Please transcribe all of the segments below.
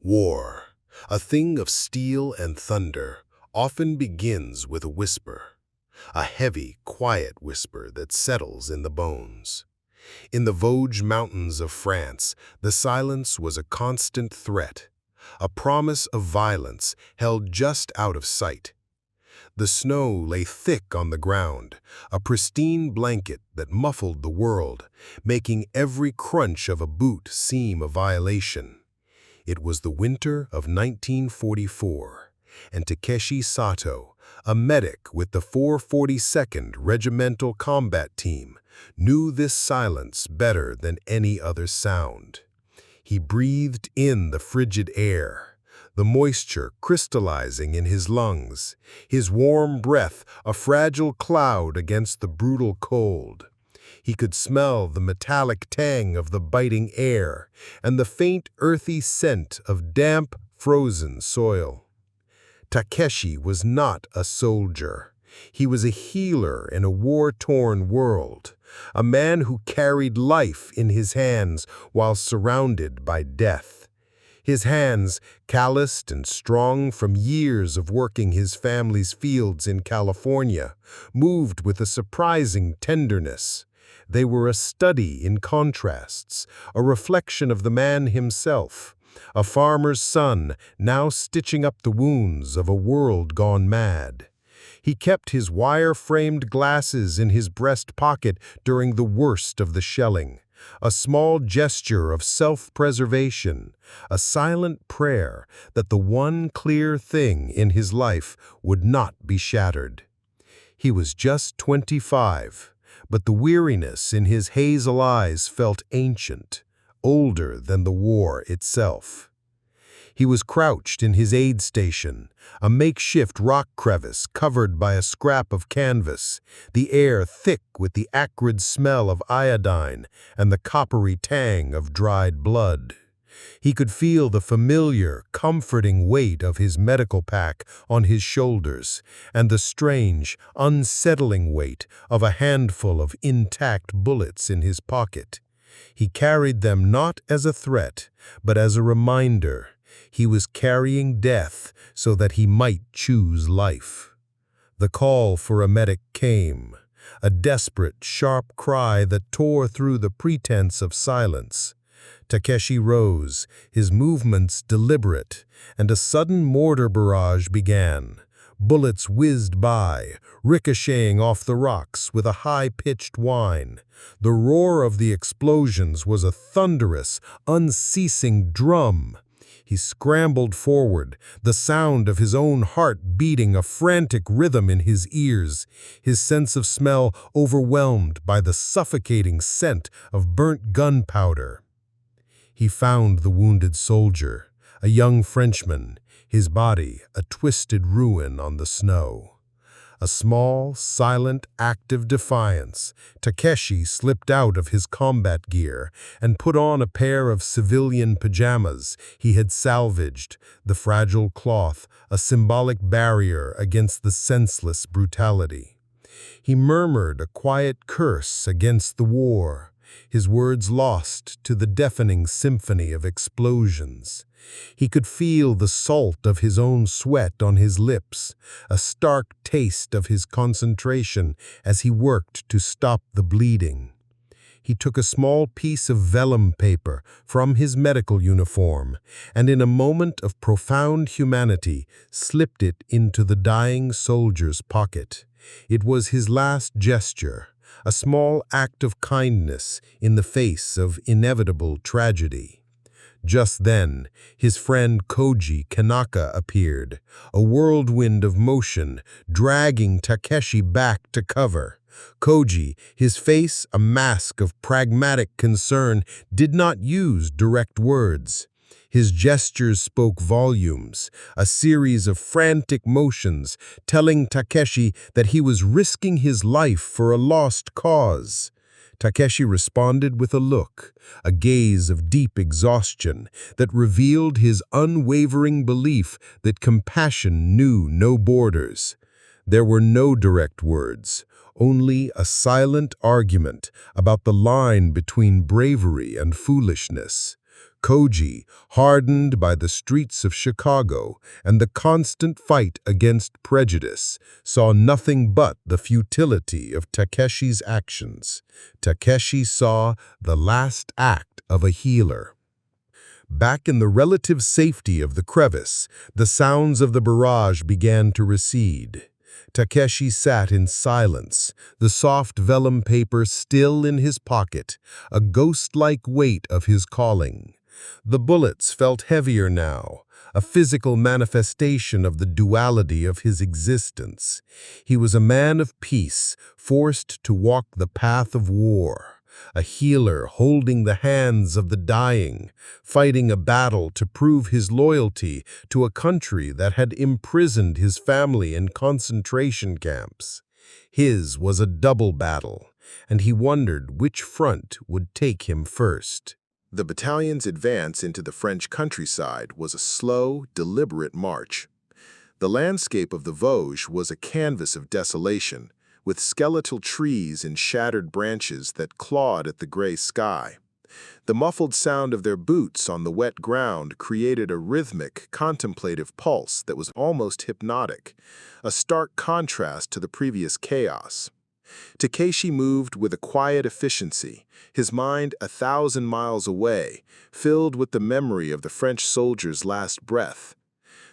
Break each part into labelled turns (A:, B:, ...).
A: War, a thing of steel and thunder, often begins with a whisper, a heavy, quiet whisper that settles in the bones. In the Vosges Mountains of France, the silence was a constant threat, a promise of violence held just out of sight. The snow lay thick on the ground, a pristine blanket that muffled the world, making every crunch of a boot seem a violation. It was the winter of 1944, and Takeshi Sato, a medic with the 442nd Regimental Combat Team, knew this silence better than any other sound. He breathed in the frigid air, the moisture crystallizing in his lungs, his warm breath a fragile cloud against the brutal cold. He could smell the metallic tang of the biting air and the faint earthy scent of damp, frozen soil. Takeshi was not a soldier. He was a healer in a war-torn world, a man who carried life in his hands while surrounded by death. His hands, calloused and strong from years of working his family's fields in California, moved with a surprising tenderness. They were a study in contrasts, a reflection of the man himself, a farmer's son now stitching up the wounds of a world gone mad. He kept his wire-framed glasses in his breast pocket during the worst of the shelling, a small gesture of self-preservation, a silent prayer that the one clear thing in his life would not be shattered. He was just 25, but the weariness in his hazel eyes felt ancient, older than the war itself. He was crouched in his aid station, a makeshift rock crevice covered by a scrap of canvas, the air thick with the acrid smell of iodine and the coppery tang of dried blood. He could feel the familiar, comforting weight of his medical pack on his shoulders and the strange, unsettling weight of a handful of intact bullets in his pocket. He carried them not as a threat, but as a reminder. He was carrying death so that he might choose life. The call for a medic came, a desperate, sharp cry that tore through the pretense of silence. Takeshi rose, his movements deliberate, and a sudden mortar barrage began. Bullets whizzed by, ricocheting off the rocks with a high-pitched whine. The roar of the explosions was a thunderous, unceasing drum. He scrambled forward, the sound of his own heart beating a frantic rhythm in his ears, his sense of smell overwhelmed by the suffocating scent of burnt gunpowder. He found the wounded soldier, a young Frenchman, his body a twisted ruin on the snow. A small, silent act of defiance, Takeshi slipped out of his combat gear and put on a pair of civilian pajamas he had salvaged, the fragile cloth a symbolic barrier against the senseless brutality. He murmured a quiet curse against the war, his words lost to the deafening symphony of explosions. He could feel the salt of his own sweat on his lips, a stark taste of his concentration as he worked to stop the bleeding. He took a small piece of vellum paper from his medical uniform and in a moment of profound humanity slipped it into the dying soldier's pocket. It was his last gesture, a small act of kindness in the face of inevitable tragedy. Just then, his friend Koji Tanaka appeared, a whirlwind of motion, dragging Takeshi back to cover. Koji, his face a mask of pragmatic concern, did not use direct words. His gestures spoke volumes, a series of frantic motions, telling Takeshi that he was risking his life for a lost cause. Takeshi responded with a look, a gaze of deep exhaustion that revealed his unwavering belief that compassion knew no borders. There were no direct words, only a silent argument about the line between bravery and foolishness. Koji, hardened by the streets of Chicago and the constant fight against prejudice, saw nothing but the futility of Takeshi's actions. Takeshi saw the last act of a healer. Back in the relative safety of the crevice, the sounds of the barrage began to recede. Takeshi sat in silence, the soft vellum paper still in his pocket, a ghost-like weight of his calling. The bullets felt heavier now, a physical manifestation of the duality of his existence. He was a man of peace, forced to walk the path of war. A healer holding the hands of the dying, fighting a battle to prove his loyalty to a country that had imprisoned his family in concentration camps. His was a double battle, and he wondered which front would take him first. The battalion's advance into the French countryside was a slow, deliberate march. The landscape of the Vosges was a canvas of desolation, with skeletal trees and shattered branches that clawed at the gray sky. The muffled sound of their boots on the wet ground created a rhythmic, contemplative pulse that was almost hypnotic, a stark contrast to the previous chaos. Takeshi moved with a quiet efficiency, his mind 1,000 miles away, filled with the memory of the French soldier's last breath.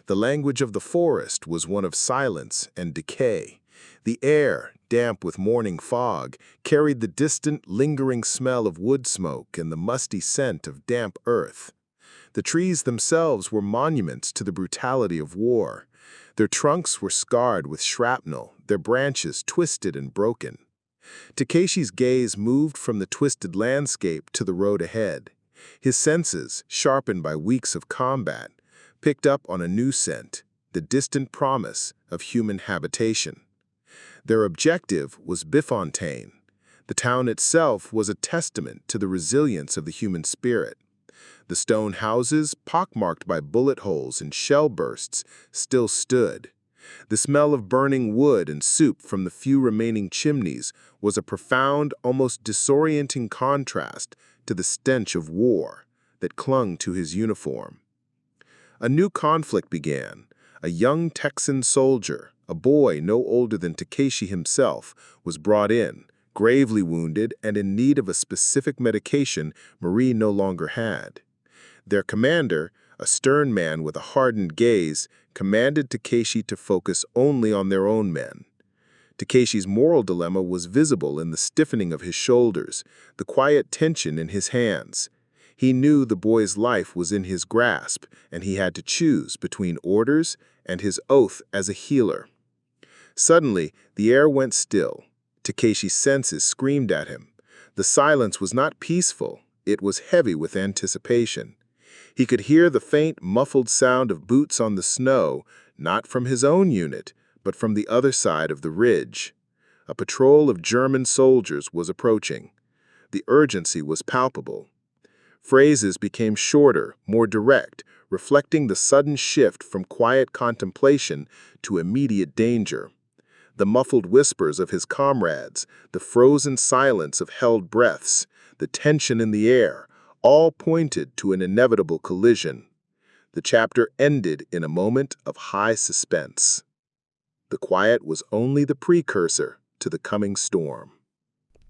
A: The language of the forest was one of silence and decay. The air, damp with morning fog, carried the distant, lingering smell of wood smoke and the musty scent of damp earth. The trees themselves were monuments to the brutality of war. Their trunks were scarred with shrapnel, their branches twisted and broken. Takeshi's gaze moved from the twisted landscape to the road ahead. His senses, sharpened by weeks of combat, picked up on a new scent, the distant promise of human habitation. Their objective was Biffontaine. The town itself was a testament to the resilience of the human spirit. The stone houses, pockmarked by bullet holes and shell bursts, still stood. The smell of burning wood and soup from the few remaining chimneys was a profound, almost disorienting contrast to the stench of war that clung to his uniform. A new conflict began. A young Texan soldier, a boy no older than Takeshi himself, was brought in, gravely wounded and in need of a specific medication Marie no longer had. Their commander, a stern man with a hardened gaze, commanded Takeshi to focus only on their own men. Takeshi's moral dilemma was visible in the stiffening of his shoulders, the quiet tension in his hands. He knew the boy's life was in his grasp, and he had to choose between orders and his oath as a healer. Suddenly, the air went still. Takeshi's senses screamed at him. The silence was not peaceful, it was heavy with anticipation. He could hear the faint, muffled sound of boots on the snow, not from his own unit, but from the other side of the ridge. A patrol of German soldiers was approaching. The urgency was palpable. Phrases became shorter, more direct, reflecting the sudden shift from quiet contemplation to immediate danger. The muffled whispers of his comrades, the frozen silence of held breaths, the tension in the air, all pointed to an inevitable collision. The chapter ended in a moment of high suspense. The quiet was only the precursor to the coming storm.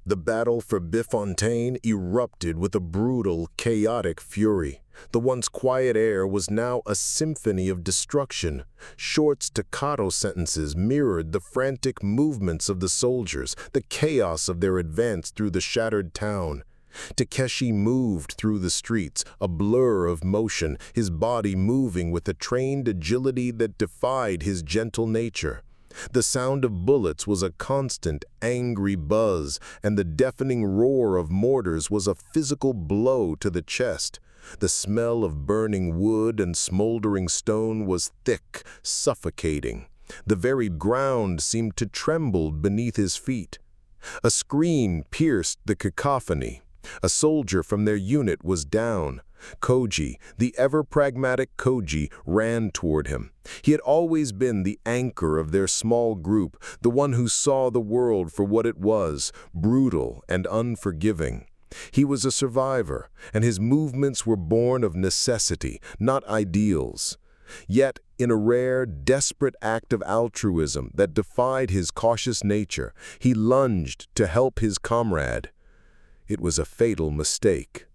A: The battle for Biffontaine erupted with a brutal, chaotic fury. The once quiet air was now a symphony of destruction. Short staccato sentences mirrored the frantic movements of the soldiers, the chaos of their advance through the shattered town. Takeshi moved through the streets, a blur of motion, his body moving with a trained agility that defied his gentle nature. The sound of bullets was a constant, angry buzz, and the deafening roar of mortars was a physical blow to the chest. The smell of burning wood and smoldering stone was thick, suffocating. The very ground seemed to tremble beneath his feet. A scream pierced the cacophony. A soldier from their unit was down. Koji, the ever-pragmatic Koji, ran toward him. He had always been the anchor of their small group, the one who saw the world for what it was, brutal and unforgiving.
B: He was a survivor, and his movements were born of necessity, not ideals. Yet, in a rare, desperate act of altruism that defied his cautious nature, he lunged to help his comrade. It was a fatal mistake.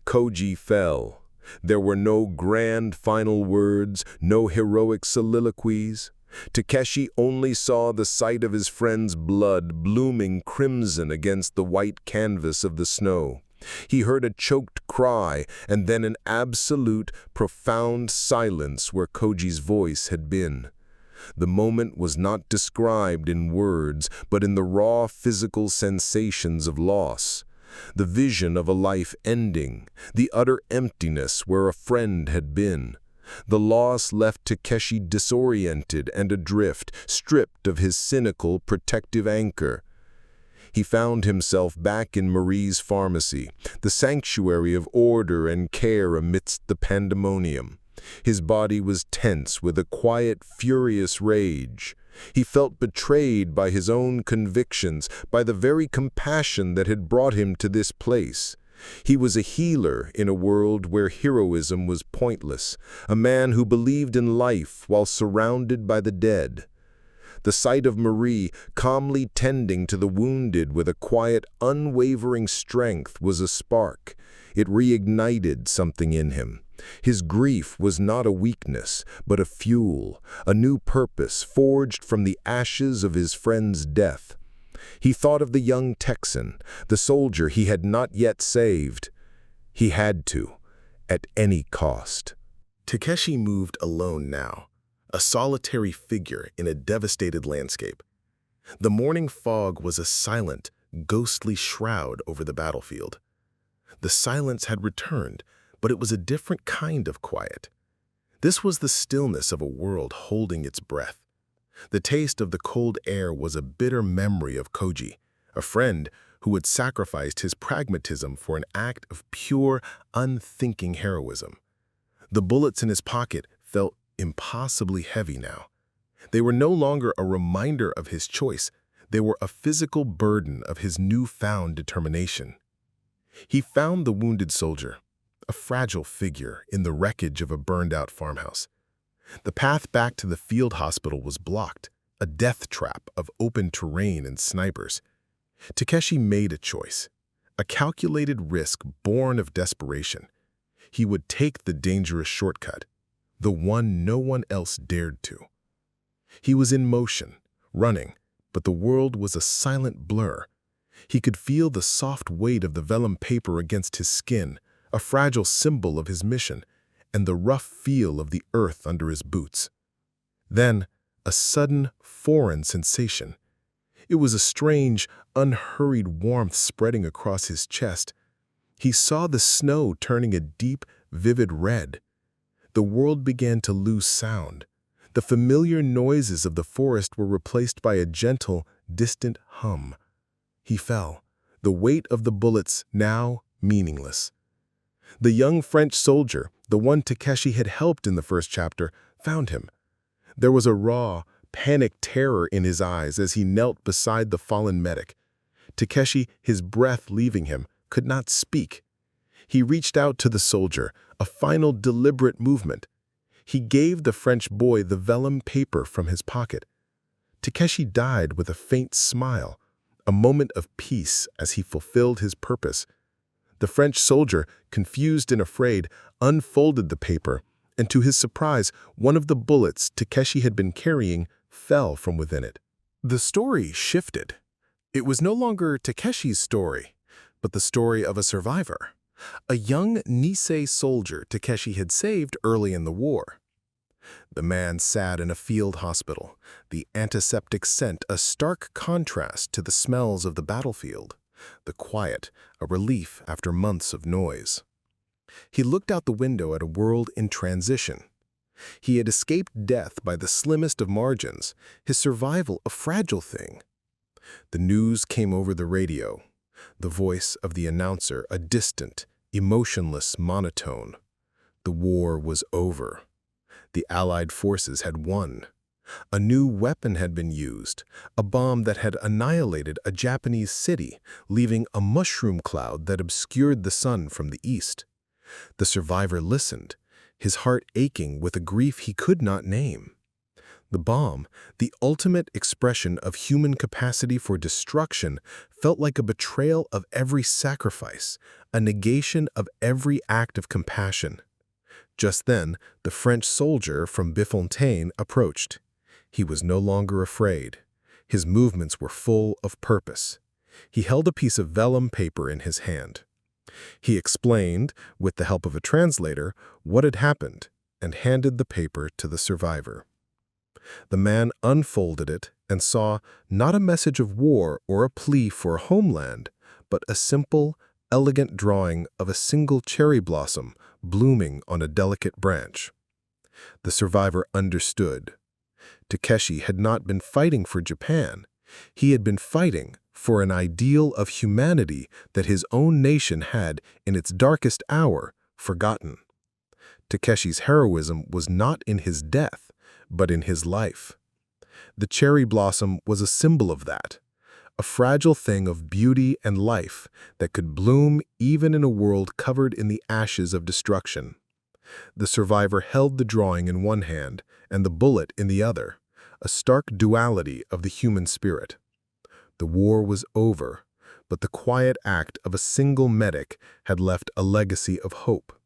B: Koji fell. There were no grand final words, no heroic soliloquies. Takeshi only saw the sight of his friend's blood blooming crimson against the white canvas of the snow. He heard a choked cry and then an absolute, profound silence where Koji's voice had been. The moment was not described in words, but in the raw physical sensations of loss. The vision of a life ending, the utter emptiness where a friend had been. The loss left Takeshi disoriented and adrift, stripped of his cynical, protective anchor. He found himself back in Marie's pharmacy, the sanctuary of order and care amidst the pandemonium. His body was tense with a quiet, furious rage. He felt betrayed by his own convictions, by the very compassion that had brought him to this place. He was a healer in a world where heroism was pointless, a man who believed in life while surrounded by the dead. The sight of Marie calmly tending to the wounded with a quiet, unwavering strength was a spark. It reignited something in him. His grief was not a weakness, but a fuel, a new purpose forged from the ashes of his friend's death. He thought of the young Texan, the soldier he had not yet saved. He had to, at any cost.
A: Takeshi moved alone now, a solitary figure in a devastated landscape. The morning fog was a silent, ghostly shroud over the battlefield. The silence had returned, but it was a different kind of quiet. This was the stillness of a world holding its breath. The taste of the cold air was a bitter memory of Koji, a friend who had sacrificed his pragmatism for an act of pure, unthinking heroism. The bullets in his pocket felt impossibly heavy now. They were no longer a reminder of his choice. They were a physical burden of his newfound determination. He found the wounded soldier, a fragile figure in the wreckage of a burned-out farmhouse. The path back to the field hospital was blocked, a death trap of open terrain and snipers. Takeshi made a choice, a calculated risk born of desperation. He would take the dangerous shortcut, the one no one else dared to. He was in motion, running, but the world was a silent blur. He could feel the soft weight of the vellum paper against his skin, a fragile symbol of his mission, and the rough feel of the earth under his boots. Then, a sudden, foreign sensation. It was a strange, unhurried warmth spreading across his chest. He saw the snow turning a deep, vivid red. The world began to lose sound. The familiar noises of the forest were replaced by a gentle, distant hum. He fell, the weight of the bullets now meaningless. The young French soldier, the one Takeshi had helped in the first chapter, found him. There was a raw, panicked terror in his eyes as he knelt beside the fallen medic. Takeshi, his breath leaving him, could not speak. He reached out to the soldier, a final deliberate movement. He gave the French boy the vellum paper from his pocket. Takeshi died with a faint smile, a moment of peace as he fulfilled his purpose. The French soldier, confused and afraid, unfolded the paper, and to his surprise, one of the bullets Takeshi had been carrying fell from within it. The story shifted. It was no longer Takeshi's story, but the story of a survivor, a young Nisei soldier Takeshi had saved early in the war. The man sat in a field hospital, the antiseptic scent a stark contrast to the smells of the battlefield. The quiet, a relief after months of noise. He looked out the window at a world in transition. He had escaped death by the slimmest of margins, his survival a fragile thing. The news came over the radio, the voice of the announcer a distant, emotionless monotone. The war was over. The Allied forces had won.
B: A new weapon had been used, a bomb that had annihilated a Japanese city, leaving a mushroom cloud that obscured the sun from the east. The survivor listened, his heart aching with a grief he could not name. The bomb, the ultimate expression of human capacity for destruction, felt like a betrayal of every sacrifice, a negation of every act of compassion. Just then, the French soldier from Biffontaine approached. He was no longer afraid. His movements were full of purpose. He held a piece of vellum paper in his hand. He explained, with the help of a translator, what had happened and handed the paper to the survivor. The man unfolded it and saw not a message of war or a plea for a homeland, but a simple, elegant drawing of a single cherry blossom blooming on a delicate branch. The survivor understood. Takeshi had not been fighting for Japan. He had been fighting for an ideal of humanity that his own nation had, in its darkest hour, forgotten. Takeshi's heroism was not in his death, but in his life. The cherry blossom was a symbol of that, a fragile thing of beauty and life that could bloom even in a world covered in the ashes of destruction. The survivor held the drawing in one hand and the bullet in the other, a stark duality of the human spirit. The war was over, but the quiet act of a single medic had left a legacy of hope.